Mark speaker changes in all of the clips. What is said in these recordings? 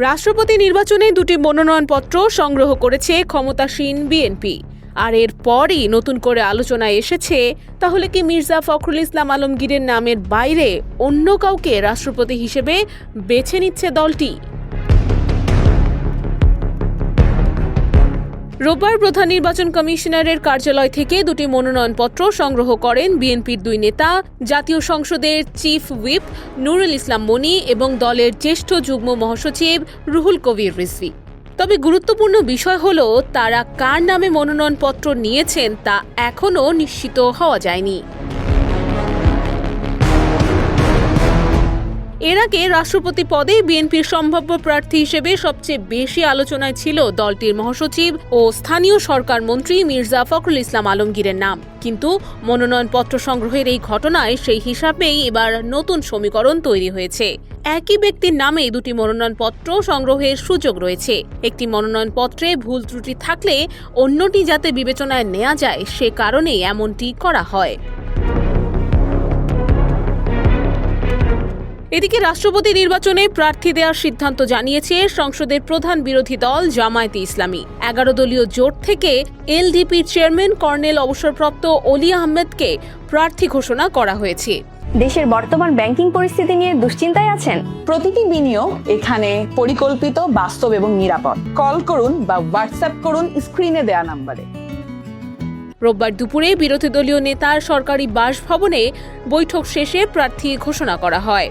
Speaker 1: রাষ্ট্রপতি নির্বাচনে দুটি মনোনয়নপত্র সংগ্রহ করেছে ক্ষমতাসীন বিএনপি। আর এরপরই নতুন করে আলোচনায় এসেছে, তাহলে কি মির্জা ফখরুল ইসলাম আলমগীরের নামের বাইরে অন্য কাউকে রাষ্ট্রপতি হিসেবে বেছে নিচ্ছে দলটি? রোববার প্রধান নির্বাচন কমিশনারের কার্যালয় থেকে দুটি মনোনয়নপত্র সংগ্রহ করেন বিএনপির দুই নেতা, জাতীয় সংসদের চিফ হুইপ নুরুল ইসলাম মনি এবং দলের জ্যেষ্ঠ যুগ্ম মহাসচিব রুহুল কবির রিজভী। তবে গুরুত্বপূর্ণ বিষয় হল, তারা কার নামে মনোনয়নপত্র নিয়েছেন তা এখনও নিশ্চিত হওয়া যায়নি। এর আগে রাষ্ট্রপতি পদে বিএনপির সম্ভাব্য প্রার্থী হিসেবে সবচেয়ে বেশি আলোচনায় ছিল দলটির মহাসচিব ও স্থানীয় সরকার মন্ত্রী মির্জা ফখরুল ইসলাম আলমগীরের নাম। কিন্তু মনোনয়নপত্র সংগ্রহের এই ঘটনায় সেই হিসাবেই এবার নতুন সমীকরণ তৈরি হয়েছে। একই ব্যক্তির নামে দুটি মনোনয়নপত্র সংগ্রহের সুযোগ রয়েছে। একটি মনোনয়নপত্রে ভুল ত্রুটি থাকলে অন্যটি যাতে বিবেচনায় নেওয়া যায়, সে কারণেই এমনটি করা হয়। এদিকে রাষ্ট্রপতি নির্বাচনে প্রার্থী দেওয়ার সিদ্ধান্ত জানিয়েছে সংসদের প্রধান বিরোধী দল জামায়াতে ইসলামী। 11 দলীয় জোট থেকে এলডিপির চেয়ারম্যান কর্নেল অবসরপ্রাপ্ত অলি আহমেদকে প্রার্থী ঘোষণা করা হয়েছে।
Speaker 2: দেশের বর্তমান ব্যাংকিং পরিস্থিতি নিয়ে দুশ্চিন্তায় আছেন?
Speaker 3: প্রতিটি বিনিয়োগ এখানে পরিকল্পিত, বাস্তব এবং নিরাপদ। কল করুন বা হোয়াটসঅ্যাপ করুন স্ক্রিনে দেয়া নম্বরে।
Speaker 1: রোববার দুপুরে বিরোধী দলীয় নেতার সরকারি বাসভবনে বৈঠক শেষে প্রার্থী ঘোষণা করা হয়।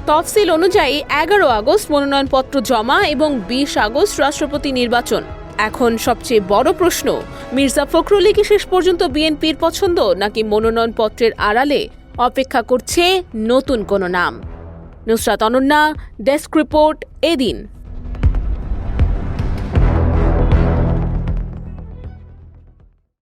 Speaker 1: তফসিল অনুযায়ী 11 আগস্ট মনোনয়নপত্র জমা এবং 20 আগস্ট রাষ্ট্রপতি নির্বাচন। এখন সবচেয়ে বড় প্রশ্ন, মির্জা ফখরুলই কি শেষ পর্যন্ত বিএনপির পছন্দ, নাকি মনোনয়নপত্রের আড়ালে অপেক্ষা করছে নতুন কোনো নাম? নুসরাত অনন্যা, ডেস্ক রিপোর্ট, এদিন।